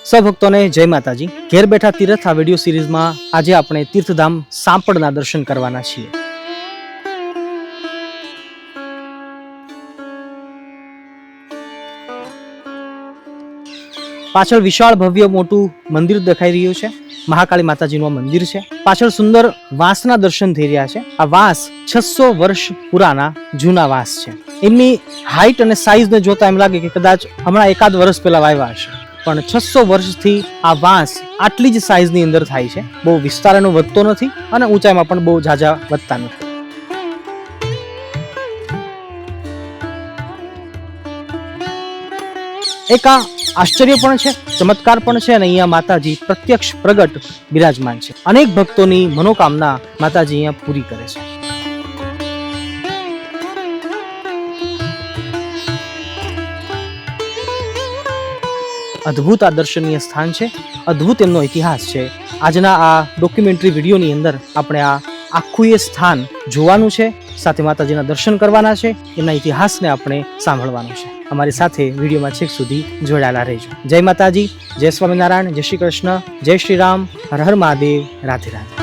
સૌભક્તોને જય માતાજી. ઘેર બેઠા તીર્થ આ વિડીયો સિરીઝમાં આજે આપણે તીર્થધામ સાંપડના દર્શન કરવાના છીએ. પાછળ વિશાળ ભવ્ય મોટું મંદિર દેખાઈ રહ્યું છે. મહાકાળી માતાજીનું મંદિર છે. પાછળ સુંદર વાંસના દર્શન થઈ રહ્યા છે. આ વાંસ 600 વર્ષ પુરાના જૂના વાંસ છે. એમની હાઈટ અને સાઈઝને જોતા એમ લાગે કે કદાચ હમણાં એકાદ વર્ષ પહેલા વાવ્યા હશે, પણ 600 વર્ષથી આ વાંસ આટલી જ સાઈઝની અંદર થાય છે. બહુ વિસ્તાર એનો વધતો નથી અને ઊંચાઈમાં પણ બહુ ઝાઝા વધતા નથી. એક આ આશ્ચર્ય પણ છે, ચમત્કાર પણ છે અને અહીંયા માતાજી પ્રત્યક્ષ પ્રગટ બિરાજમાન છે. અનેક ભક્તોની મનોકામના માતાજી અહીંયા પૂરી કરે છે. અદ્ભુત આ દર્શનીય સ્થાન છે, અદ્ભુત એમનો ઇતિહાસ છે. આજના આ ડોક્યુમેન્ટરી વિડીયોની અંદર આપણે આ આખું એ સ્થાન જોવાનું છે, સાથે માતાજીના દર્શન કરવાના છે, એમના ઇતિહાસને આપણે સાંભળવાનું છે. અમારી સાથે વિડીયોમાં છેક સુધી જોડાયેલા રહેજો. જય માતાજી, જય સ્વામિનારાયણ, જય શ્રી કૃષ્ણ, જય શ્રી રામ, હર હર મહાદેવ, રાધે રાધે.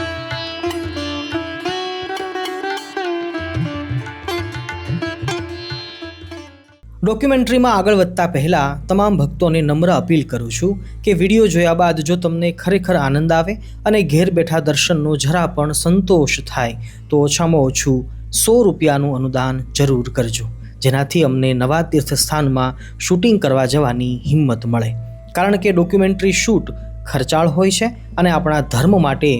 ડોક્યુમેન્ટરીમાં આગળ વધતા પહેલા તમામ ભક્તોને નમ્ર અપીલ કરું છું કે વિડીયો જોયા બાદ જો તમને ખરેખર આનંદ આવે અને ઘેર બેઠા દર્શનનો જરા પણ સંતોષ થાય તો ઓછામાં ઓછું 100 રૂપિયાનું અનુદાન જરૂર કરજો, જેનાથી અમને નવા તીર્થસ્થાનમાં શૂટિંગ કરવા જવાની હિંમત મળે. કારણ કે ડોક્યુમેન્ટરી શૂટ ખર્ચાળ હોય છે અને આપણા ધર્મ માટે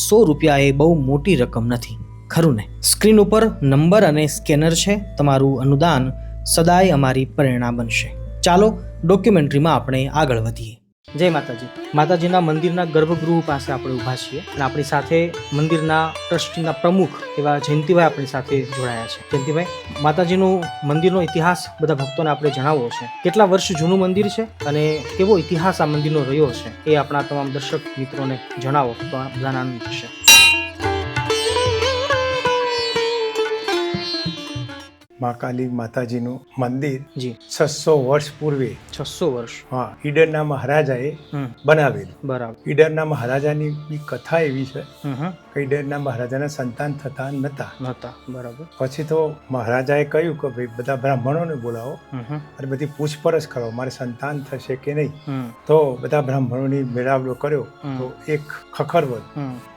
100 રૂપિયા એ બહુ મોટી રકમ નથી, ખરું ને? સ્ક્રીન ઉપર નંબર અને સ્કેનર છે. તમારું અનુદાન સદાય અમારી પ્રેરણા બનશે. ચાલો ડોક્યુમેન્ટરીમાં આપણે આગળ વધીએ. જય માતાજી. માતાજીના મંદિરના ગર્ભગૃહ પાસે આપણે ઊભા છીએ અને આપણી સાથે મંદિરના ટ્રસ્ટીના પ્રમુખ એવા જયંતિભાઈ આપણી સાથે જોડાયા છે. જયંતિભાઈ, માતાજીનું મંદિરનો ઇતિહાસ બધા ભક્તોને આપણે જણાવવો છે. કેટલા વર્ષ જૂનું મંદિર છે અને કેવો ઇતિહાસ આ મંદિરનો રહ્યો છે એ આપણા તમામ દર્શક મિત્રોને જણાવો તો બધાને આનંદ થશે. મહાકાલી માતાજીનું મંદિર જી 600 વર્ષ પૂર્વે 600 વર્ષ ઈડરના મહારાજાએ બનાવેલું. બરાબર. ઈડરના મહારાજાની કથા એવી છે કે ઈડરના મહારાજાના સંતાન થતા નતા. બરાબર. પછી તો મહારાજાએ કહ્યું કે ભાઈ બધા બ્રાહ્મણોને બોલાવો અને બધી પૂછપરછ કરો, મારે સંતાન થશે કે નહીં. તો બધા બ્રાહ્મણોની મેળાવડો કર્યો તો એક ખખરવદ,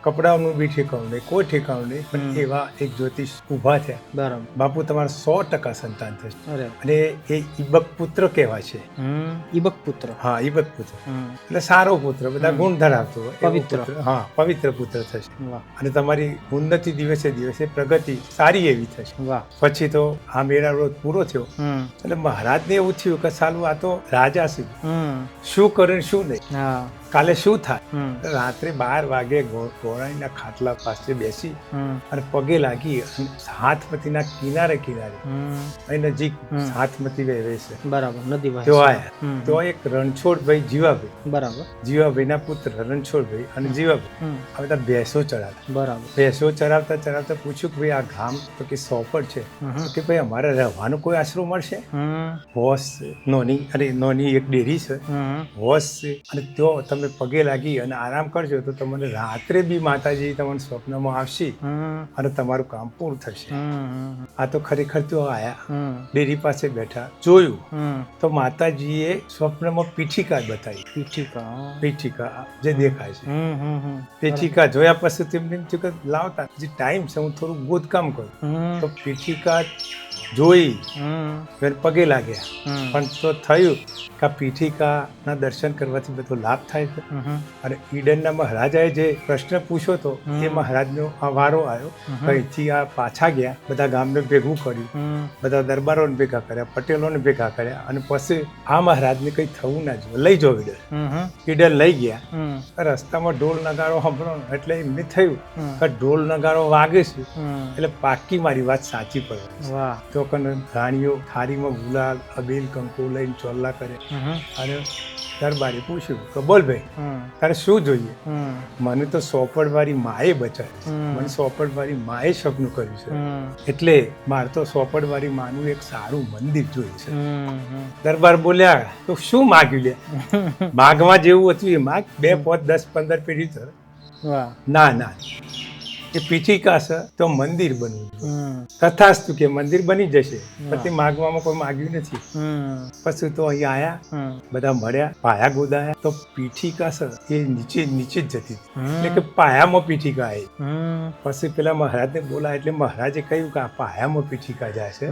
કપડાઓનું બી ઠેકાણું નહીં, કોઈ ઠેકાણું નહીં, પણ એવા એક જ્યોતિષ ઊભા થયા. બરાબર. બાપુ તમારે 100% સંતાન થશે. અરે. અને એ ઈબક પુત્ર કહેવાય છે. ઈબક પુત્ર. હા, ઈબક પુત્ર એટલે સારો પુત્ર, બધા ગુણ ધરાવતો હોય, પવિત્ર. હા, પવિત્ર પુત્ર થશે. વાહ અને તમારી ઉન્નતિ દિવસે દિવસે પ્રગતિ સારી એવી થશે. વાહ. પછી તો આ મેળાવડો પૂરો થયો એટલે મહારાજને એવું થયું કે સાલું આ તો રાજા છે, શું કરે ને શું નહીં, હા, કાલે શું થાય. રાત્રે 12 વાગે ઘોડાના ખાટલા પાસે બેસી અને પગે લાગી અને હાથમતીના કિનારે અહીં નજીક હાથમતી વહેવે છે. બરાબર. નદી વહે તો છે. આયા તો એક રણછોડભાઈ જીવાભાઈ, બરાબર. જીવાભાઈના પુત્ર રણછોડભાઈ અને જીવાભાઈ આ બધા ભેંસો ચરાવતા. બરાબર. ભેંસો ચરાવતા ચરાવતા પૂછ્યું કે ભાઈ આ ગામ તો કે સોપડ છે, તો કે ભાઈ અમારે રહેવાનો કોઈ આશરો મળશે? હોશ નોની, અરે નોની એક ડેરી છે, હોશ છે, અને ત્યાં તમે પગે લાગી અને આરામ કરજો તો તમને રાત્રે બી માતાજી તમને સ્વપ્નમાં આવશે અને તમારું કામ પૂરું થશે. આ તો ખરેખર તો આયા, ડેરી પાસે બેઠા, જોયું તો માતાજીએ સ્વપ્નમાં પીઠિકા બતાવી. પીઠિકા જે દેખાય છે, પીઠિકા જોયા પછી તેમને એમ થયું કે લાવતા જે ટાઈમ છે હું થોડું ગોદકામ કરું. તો પીઠિકા જોઈ પગે લાગ્યા, પણ તો થયું કે આ પીઠિકાના દર્શન કરવાથી બધો લાભ થાય છે. અને ઈડનના મહારાજાએ જે પ્રશ્ન પૂછ્યો હતો એ મહારાજનો આ વારો આવ્યો. અહીંથી આ પાછા ગયા, બધા ગામને ભેગું કર્યું, બધા દરબારોને ભેગા કર્યા, પટેલોને ભેગા કર્યા, અને પછી આ મહારાજને કંઈ થવું ના જોઈએ, લઈ જાઓ ઈડર. ઈડર લઈ ગયા. રસ્તામાં ઢોલ નગારો સાંભળો એટલે એમને થયું કે ઢોલ નગારો વાગે છે એટલે પાકી મારી વાત સાચી પડે. તો રાણીઓ થાળીમાં ગુલાલ, અબીલ, કંકુ લઈને ચોલ્લા કરે અને દરબારે પૂછ્યું કે બોલ ભાઈ તારે શું જોઈએ? મને તો સોપડવાળી માએ બચાવી, મને સોપડવાળી માએ સપનું કર્યું છે, એટલે મારે તો સોપડવાળી માનું એક સારું મંદિર જોયું છે. દરબાર બોલ્યા તો શું માગ્યું લે? માગવા જેવું હતું એ માગ, 2, 5, 10, 15 પેઢી તો ના ના એ પીઠિકા છે તો મંદિર બનવું, તથાસ્તુ કે મંદિર બની જશે. પછી માગવામાં કોઈ માગ્યું નથી. પછી તો અહીં આયા, બધા મળ્યા, પાયા ગોદાયા તો પીઠિકા છે એ નીચે નીચે જ જતી હતી, એટલે કે પાયામાં પીઠિકા આવી. પછી પેલા મહારાજને બોલાય એટલે મહારાજે કહ્યું કે આ પાયામાં પીઠિકા જાય છે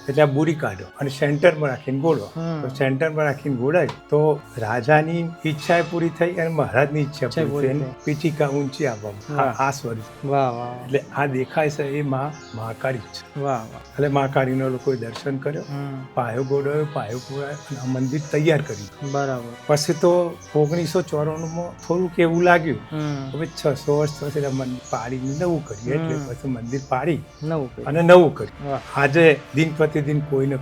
એટલે આ બુરી કાઢો અને સેન્ટરમાં રાખીને ગોળો. તો સેન્ટરમાં રાખીને ગોળાય તો રાજાની ઈચ્છા પૂરી થઈ અને મહારાજની ઈચ્છા પૂરી થઈ, પીઠિકા ઊંચી આવવામાં આ સ્વરૂપ. એટલે આ દેખાય છે એ મહાકાળી છે. એટલે મહાકાળીનો લોકોએ દર્શન કર્યો, પાયો ગોળાયો, પાયો પૂરાયો અને આ મંદિર તૈયાર કર્યું. બરાબર. પછી તો 1994માં થોડુંક એવું લાગ્યું હવે 600 વર્ષ થશે એટલે મંદિર પાડીને નવું કર્યું, એટલે પછી મંદિર પાડી અને નવું કર્યું. આજે દિન પ્રતિદિન કોઈને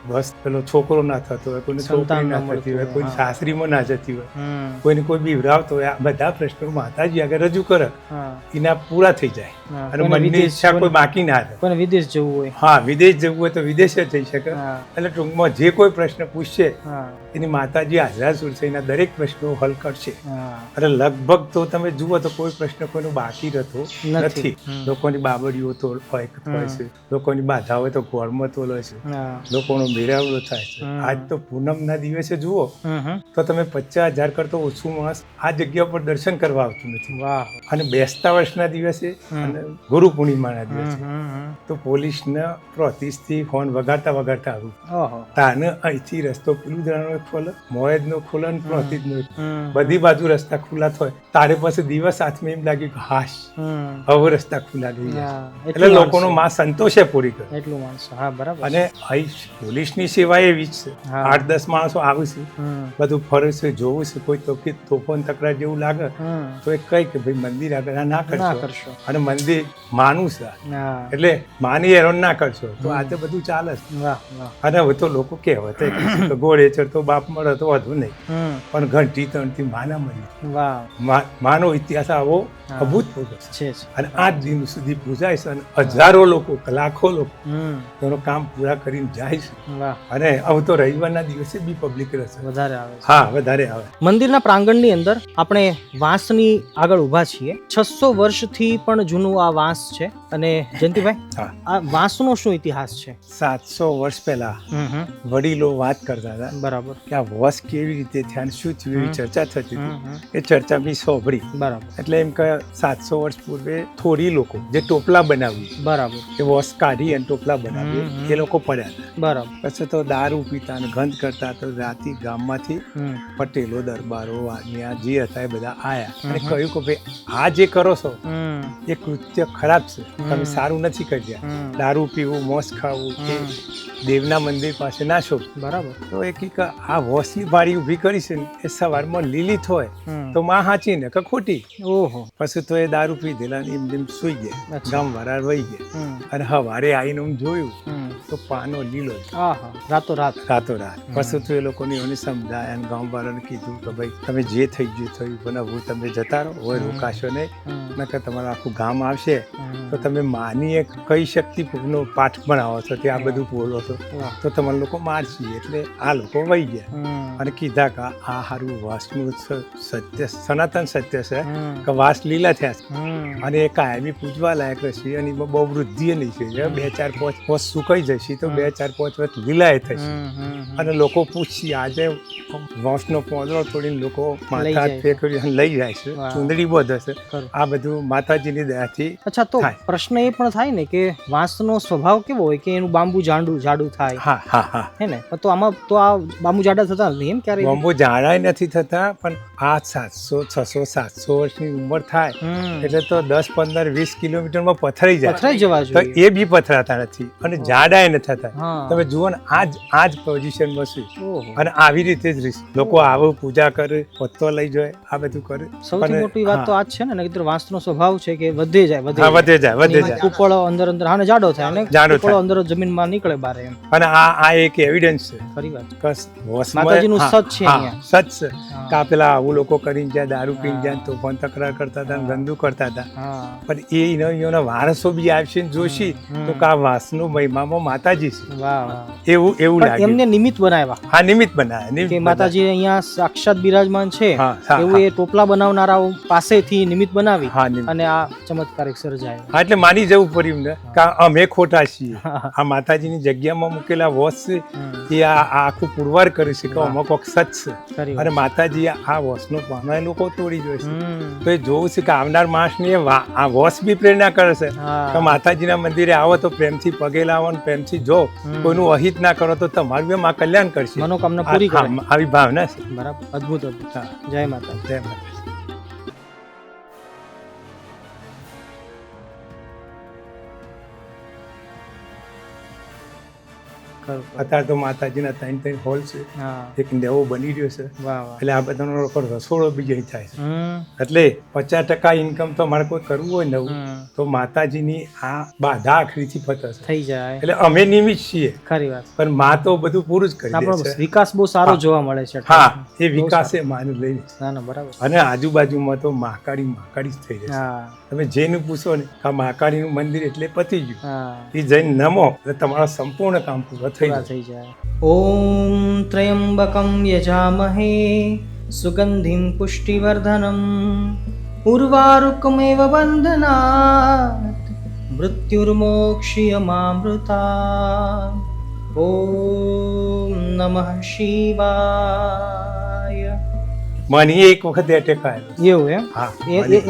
બસ પેલો છોકરો ના થતો હોય, કોઈને છોકરી ના થતી હોય, કોઈ સાસરીમાં ના જતી હોય, કોઈને કોઈ બીવરાવતો હોય, આ બધા પ્રશ્નો માતાજી આગળ રજૂ કરે, એના પૂરા થઈ જાય અને મનની ઈચ્છા કોઈ બાકી ના રહે. કોઈને વિદેશ જવું હોય, હા વિદેશ જવું હોય તો વિદેશે જઈ શકે. એટલે ટૂંકમાં જે કોઈ પ્રશ્ન પૂછશે એની માતાજી હાજર છે, એના દરેક પ્રશ્નો હલ કરશે. અને લગભગ તો તમે જુઓ તો કોઈ પ્રશ્ન કોઈનો બાકી રહેતો નથી. લોકોની બાબડીઓ તો હોય છે, લોકોની બાધા હોય તો ગોળમાં તોલ હોય છે, લોકોનો મેળાવડો થાય છે. આજ તો પૂનમના દિવસે જુઓ તો તમે 50,000 કરતો ઓછું માણસ આ જગ્યા પર દર્શન કરવા આવતું નથી. અને બેસતા વર્ષના દિવસે અને ગુરુ પૂર્ણિમાના દિવસે તો પોલીસના પ્રોતિસથી ફોન વગાડતા આવું તાને અહીંથી રસ્તો પેલું ખોલે, મોયદનો ખોલે અને પ્રોતિસનો, બધી બાજુ રસ્તા ખુલ્લા થાય. તારે પાસે દિવસ હાથમાં એમ લાગ્યું કે હાશ હવે રસ્તા ખુલ્લા થઈ ગયા. એટલે લોકોનો માં સંતોષે પૂરી કરે એટલું માણસો. અને અહીં પોલીસની સેવા એવી જ છે, 8-10 માણસો આવે છે, બધું ફરે છે, જોવું છે. કોઈ તોફાન તકરાર જેવું લાગે તો એ કઈ કે ભાઈ મંદિર આગળ ના કરશો અને મંદિર માનું છે એટલે માની હેરાન ના કરશો, તો આજે બધું ચાલે છે. અને હવે તો લોકો કહેવત ઘોડે ચડતો બાપ મળે તો વધુ નહીં, પણ ઘંટી તણથી માના મળી. માનો ઇતિહાસ આવો અભૂતપૂર્વ છે અને આજ દિન સુધી પૂજાય છે અને હજારો લોકો, લાખો લોકો તેનું કામ પૂરા કરીને જાય છે. અને હવે તો રવિવારના દિવસે બી પબ્લિક રહેશે, વધારે આવે. હા, વધારે આવે. મંદિરના પ્રાંગણની અંદર આપણે વાંસની આગળ ઊભા છીએ. 600 વર્ષથી પણ જૂનું આ વાંસ છે. અને જયંતિભાઈ, આ વાંસનો શું ઇતિહાસ છે? 700 વર્ષ પહેલા વડીલો વાત કરતા હતા, બરાબર, કે આ વંશ કેવી રીતે થયા, શું થયું, એવી ચર્ચા થતી હતી. એ ચર્ચા બી સાંભળી, બરાબર. એટલે એમ કે 700 વર્ષ પૂર્વે થોડી લોકો જે ટોપલા બનાવી, બરાબર, એ વંશ કાઢી અને ટોપલા બનાવી, એ લોકો પડ્યા હતા, બરાબર. પછી તો દારૂ પીતા અને ગંધ કરતા, તો રાતી ગામમાંથી પટેલો, દરબારો, આજ્ઞા જે હતા એ બધા આયા અને કહ્યું કે ભાઈ આ જે કરો છો એ કૃત્ય ખરાબ છે, તમે સારું નથી કર્યા. દારૂ પીવું, મોસ ખાવું એ દેવના મંદિર પાસે ના શો, બરાબર. તો એ કે આ વોસની વાડી ઊભી કરી છે ને એ સવારમાં લીલી હોય તો માં હાચી ને કે ખોટી. ઓહો. પછી તો એ દારૂ પી દેલા ને એમ સુઈ ગયા, ગામ વાળા વહી ગયા. અને હવારે આવીને હું જોયું તો પાનો લીલો, રાતો રાત. પછી તો એ લોકોને એને સમજાય અને ગામ વાળાને કીધું કે ભાઈ તમે જે થઈ ગયું થયું, પણ હવે તમે જતા રહો, હવે રોકાશો નહીં, નકર તમારું આખું ગામ આવશે તો તમે માની એક કઈ શક્તિનો પાઠ ભણાવો છો તે આ બધું બોલો છો તો તમારા લોકો મારશે. એટલે આ લોકો વહી ગયા અને કીધા કે આ હારું વાસનું સત્ય, સનાતન સત્ય છે કે વાસ લીલા થયા છે અને એ કાયમી પૂજવા લાયક રહેશે અને એમાં બહુ વૃદ્ધિ નહીં છે. 2, 4, 5 વર્ષ સુકાઈ જશે તો 2, 4, 5 વર્ષ લીલાએ થશે. અને લોકો પૂછશે, આજે વાંસનો પોદળો તોડીને લોકો માથા ફેંકી લઈ જાય છે, ચૂંદડી બધે છે. આ બધું માતાજીની દયાથી. અચ્છા, તો પ્રશ્ન એ પણ થાય ને કે વાંસનો સ્વભાવ કેવો હોય કે એનું બાંબુ જાડું થાય? હા, હે ને? તો આમાં તો આ બાંબુ જાડા થતા નથી એમ? ક્યારે બાંબુ જાડા નથી થતા, પણ આ 700, 600, 700 વર્ષની ઉંમર થાય એટલે તો 10, 15, 20 કિલોમીટરમાં પથરાઈ જવા જોઈએ, તો એ બી પથરાતા નથી અને જાડા જરાય ન થતા. હા. તમે જુઓ ને આ જ પોઝિશનમાં છે. ઓહો. અને આવી રીતે જ રહીશ. લોકો આવો પૂજા કરે, પત્તો લઈ જાય, આ બધું કરે. સૌથી પણ મોટી વાત તો આ જ છે ને, નહીંતર વાંસનો સ્વભાવ છે કે વધે જાય હા, વધે જાય. ઉપળો અંદર હાને જાડો થાય ને જાડો ઉપળો થાય. અંદર જમીનમાં નીકળે બારે એમ. અને આ એક એવિડન્સ છે. ખરી વાત. કસ માતાજીનું સત છે અહીંયા. સચ છે કે આ પેલા આવું લોકો કરીને જ્યાં દારૂ પીને જ્યાં તોફાન તકરાર કરતા હતા, ગંદુ કરતા હતા. હા. પણ એના વારસો બી આવશે ને જોશી તો કે આ વાસનો મહિમામાં માતાજી છે. વાહ વાહ. એવું પણ લાગે. એમને નિમિત્ત બનાવ્યા હા, નિમિત્ત બનાવે કે માતાજી અહીંયા સાક્ષાત બિરાજમાન છે હા, હા, એવું એ ટોપલા બનાવનારાઓ પાસેથી નિમિત્ત બનાવી હા, નિમિત્ત. અને આ ચમત્કારિક સર્જાય. હા, એટલે માની જવું પડ્યું ને કે અમે ખોટા છીએ. આ માતાજીની જગ્યામાં મૂકેલા વોસ છે એ આ આખું પુરવાર કરે છે કે અમુક કોક સચ છે. ખરી વાત. અને માતાજી આ વોસનો પાનો એ લોકો તોડી જોઈ છે. હમ. તો એ જોવું છે કે આવનાર માણસને આ વોસ બી પ્રેરણા કરે છે હા. કે માતાજીના મંદિરે આવો તો પ્રેમથી પગે લાવો ને પ્રેમથી જો, કોઈનું અહિત ના કરો તો તમારું બી માં કલ્યાણ કરશે. મનોકામના પૂરી કરે. હા, આવી ભાવના છે. બરાબર. અદ્ભુત અદ્ભુત. હા. જય માતા. જય માતા. ખરું. અત્યારે તો માતાજીના 3 હોલ છે. હા. એક નવો બની રહ્યો છે. વાહ વાહ. એટલે આ બધાનો લોકો રસોડો બી અહીં થાય છે. હમ. એટલે 50% ઇન્કમ તો મારે કોઈ કરવું હોય નવું હમ. તો માતાજીની આ બાધા આખરીથી ફતશે. થઈ જાય. એટલે અમે નિમિત્ત છીએ ખરી વાત. પણ માં તો બધું પૂરું જ કરી દે આપણો છે. વિકાસ બહુ સારો હા. જોવા મળે છે. હા, એ બહુ વિકાસ સારો. એ માનું લઈને. ના ના બરાબર. અને આજુબાજુમાં તો મહાકાળી જ થઈ જશે. હા. તમે જેનું પૂછો ને આ મહાકાળીનું મંદિર એટલે પતી ગયું. હા. એ જઈને નમો એટલે તમારા સંપૂર્ણ કામ પૂરા થઈ પૂરા જશે. થઈ જાય. ઓમ ત્રયંબકમ યજામહે સુગંધિમ પુષ્ટિવર્ધનમ ઉર્વારુકમેવ બંધનાત મૃત્યુર્મોક્ષીયમામૃતા. ઓમ નમઃ શિવાય. મને એક વખત એટેક આવેલો. એવું એમ? હા,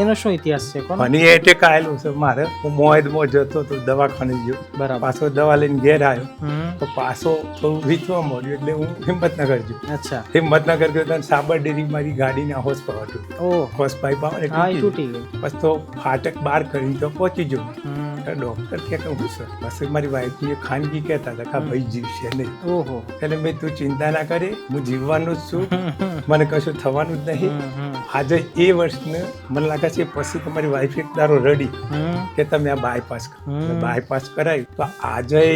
એનો શું ઇતિહાસ છે કોણ? મને એટેક આવેલું છે. મારે હું મોયદમાં જતો તો દવાખાને ગયો, બરાબર. પાછો દવા લઈને ઘેર આવ્યો હમ. તો પાછો થોડું વીચવા મળ્યું એટલે હું હિંમતનગર ગયો. અચ્છા. હિંમતનગર ગયો તો સાબર ડેરી મારી ગાડીના હોસ પર હતું. ઓહ. હોસ પાઇપ આવે ને હા, એ તૂટી તૂટી ગઈ. પછી તો ફાટક બહાર કરી તો પહોંચી ગયો. હમ. તો ડૉક્ટર કે હું સર પછી મારી વાઈફની ખાનગી કહેતા હતા કે આ ભાઈ જીવશે નહીં. ઓહો. એટલે મેં તું ચિંતા ના કરે, હું જીવવાનું જ છું, મને કશું થવાનું જ નહીં. આજે એ વર્ષને મને લાગે છે પછી તમારી વાઈફ એક દારો રડી કે તમે આ બાયપાસ કરો. બાયપાસ કરાયું તો આજે એ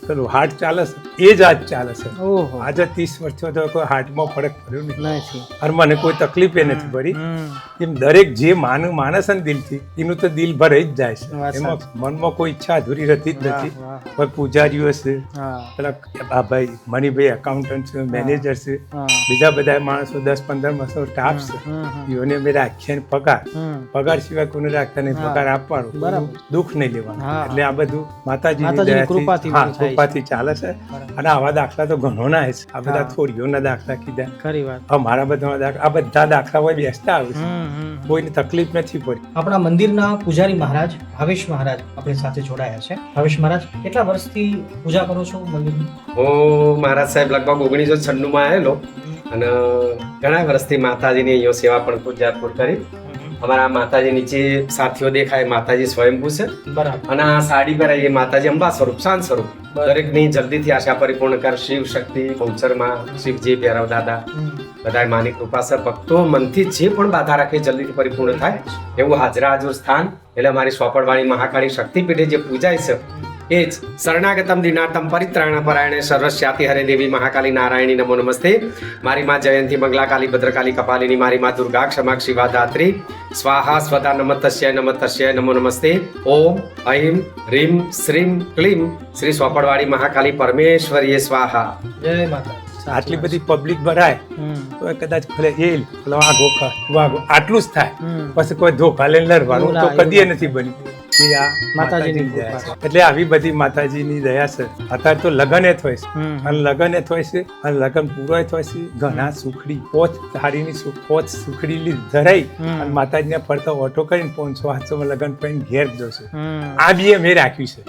પેલું હાર્ટ ચાલે છે એ જ આજ ચાલે છે. ઓહો. આજે 30 વર્ષ થયો તો કોઈ હાર્ટમાં ફરક પડ્યો નહીં નથી. અને મને કોઈ તકલીફ એ નથી પડી. હમ. એમ દરેક જે માણસ ને દિલથી એનું તો દિલ ભરાઈ જ જાય છે. વાત એમાં મનમાં કોઈ ઈચ્છા અધૂરી રહેતી જ નથી. વાહ, કોઈ પૂજારીઓ છે, હા. પેલા આ ભાઈ મણિભાઈ એકાઉન્ટન્ટ છે, મેનેજર છે, હા. બીજા બધા માણસો 10-15 માણસો સ્ટાફ છે. એઓને મેં રાખ્યા ને પગાર સિવાય કોઈને રાખતા નહીં. હા. પગાર આપવાનો, બરાબર. દુઃખ નહીં લેવાનું. હા. એટલે આ બધું માતાજીની માતાજીની દયાથી, કૃપાથી હા, બધું થાય છે. કૃપાથી ચાલે છે. બરાબર. અને આવા દાખલા તો ઘણો ના છે. આ બધા હા. થોડીઓના દાખલા કીધા. ખરી વાત. અમારા બધાના દાખલા, આ બધા દાખલા હોય બેસતા આવે છે. કોઈને તકલીફ નથી પડી. આપણા મંદિરના પૂજારી મહારાજ ભાવેશ મહારાજ આપણી સાથે જોડાયા છે. ભાવેશ મહારાજ, કેટલા વર્ષથી પૂજા કરો છો મંદિરની? હું મહારાજ સાહેબ લગભગ 1996 માં આવેલો અને ઘણા વર્ષથી માતાજીની અહીંયા સેવા પણ પૂજાપુર કરી. અમારા માતાજી નીચે સાથીઓ દેખાય, માતાજી સ્વયંભૂ છે. બરાબર. અને આ સાડી પહેરાય એ માતાજી અંબા સ્વરૂપ, શાંત સ્વરૂપ. દરેકની જલ્દીથી આશા પરિપૂર્ણ કર. શિવ શક્તિ ગૌચરમાં શિવજી ભૈરવ દાદા બધા માની કૃપા છે. ભક્તો મનથી જે પણ બાધા રાખે જલ્દીથી પરિપૂર્ણ થાય એવું હાજર સ્થાન. એટલે અમારી સોપડવાળી મહાકાળી શક્તિપીઠે જે પૂજાય છે એ જ શરણાગતમ દિનાર્થમ પરિત્રાણ પરાયણે સર્વસ્યાતિ હરે દેવી મહાકાલી નારાયણી નમો નમસ્તે. મારી માં જયંતી મંગલા કાલી ભદ્રકાલી કપાલિની, મારી માં દુર્ગા ક્ષમા શિવા ધાત્રી સ્વાહા સ્વદા નમસ્તસ્ય નમો નમસ્તે. ઓમ ઐમ રીમ શ્રીમ ક્લીમ શ્રી સોપડવાળી મહાકાલી પરમેશ્વરીય સ્વાહા. જય માતા. આટલી બધી પબ્લિક ભરાય તો એ કદાચ ભલે વાઘો આટલું જ થાય. પછી કોઈ ધોકા લઈને લડવાનું તો કદી નથી બન્યું. એ આ માતાજીની દયા છે. એટલે આવી બધી માતાજીની દયા છે. અત્યારે તો લગન એ થાય છે અને લગન એ થાય છે અને લગન પૂરો એ થાય છે. ઘણા સુખડી પોચ થાળીની પોચ સુખડી ધરાઈ અને માતાજીને ફરતા ઓટો કરીને 500-800 માં લગન કરીને ઘેર જશે. આ બી મેં રાખ્યું છે.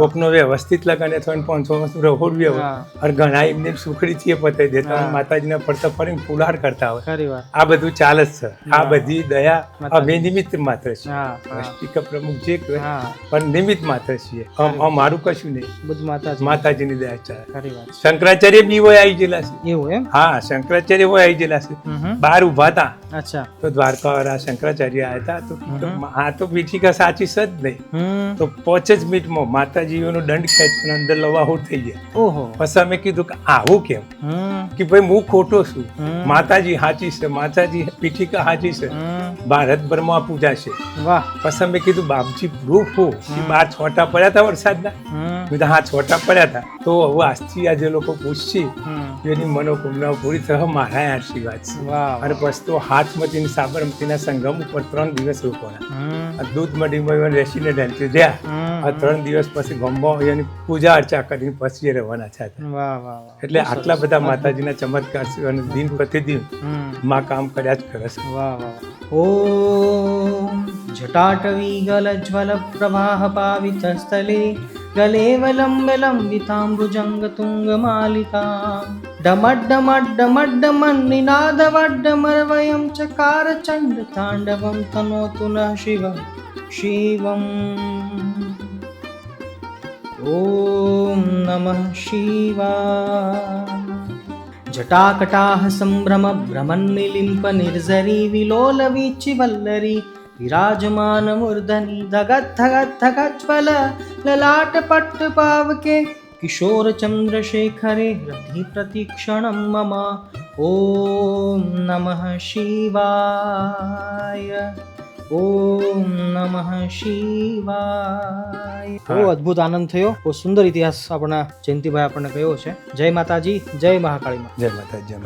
કોકનો વ્યવસ્થિત લગન એ થાય 500 રહોડવી હોય અને ઘણા એમને સુખડીથી પતાવી દેતા હોય, માતાજીને ફરતા ફરીને ફુલાર કરતા હોય. આ બધું ચાલે જ છે. આ બધી દયા અમે નિમિત્ત માત્ર છે. પ્રમુખ જે કહેવાય હા પણ નિમિત્ત માત્ર છીએ મારું કશું નહીં, બધું માતાજી માતાજીની દયા ચાલે. ખરી વાત શંકરાચાર્ય બી હોય આવી ગયેલા છે. એવું એમ હા, શંકરાચાર્ય હોય આવી ગયેલા છે. બહાર ઉભા હતા અચ્છા તો દ્વારકા વાળા શંકરાચાર્ય આવ્યા હતા તો આ તો પીઠિકા સાચી છે જ નહીં. તો 5 જ મિનિટમાં માતાજીઓનો દંડ ખેંચીને અંદર લવાહુર થઈ ગયા. ઓહો પછી અમે કીધું કે આવું કેમ, કે ભાઈ હું ખોટો છું, માતાજી સાચી છે, માતાજી પીઠિકા સાચી છે, ભારતભરમાં પૂજા છે. વાહ પછી અમે કીધું બાપજી પ્રૂફ હો કે 12 છોટા પડ્યા હતા વરસાદના. મેં કીધું હા છોટા પડ્યા હતા. તો હવે આજથી આ જે લોકો પૂછશે એની મનોકામના પૂરી થશે મારા આશીર્વાદ છે. વાહ અને પછી તો હાથમતીની સાબરમતીના સંગમ ઉપર 3 દિવસ રોકવાના. દૂધ મઢીમાં રેસીડેન્ટ એન્ટ્રી જ્યાં આ 3 દિવસ પછી ગમવા એની પૂજા અર્ચા કરીને પછી એ રહેવાના છે. વાહ વાહ વાહ એટલે આટલા બધા માતાજીના ચમત્કાર છે અને દિન પ્રતિદિન માં કામ કર્યા જ કરે છે. વાહ વાહ ઓમ જટાટવી ગલજ્વલ પ્રવાહ પાવિત સ્થલે ગલેવલંબ લંબિતાંબુજંગ તુંગ માલિકા ડમડ્ડમડ્ડમડ્ડમન નિનાદવડ્ડમરવયં ચકાર ચંડ તાંડવં તનોતુ નઃ શિવં શિવમ. ઓમ નમઃ શિવાય. જટાકટાહ સંભ્રમ ભ્રમન્નિલિમ્પ નિર્ઝરી વિલોલવીચિ વલ્લરી વિરાજમાન મૂર્ધની ધગત ધગત ધગજ્વલ લલાટ પટ્ટ પાવકે કિશોર ચંદ્રશેખરે રતિ પ્રતિક્ષણમ મમ. ઓમ નમઃ શિવાય. ઓમ નમઃ શિવાય. બહુ અદ્ભુત આનંદ થયો. બહુ સુંદર ઇતિહાસ આપણા જયંતિભાઈ આપણને કહ્યો છે. જય માતાજી, જય મહાકાળી માં. જય માતાજી.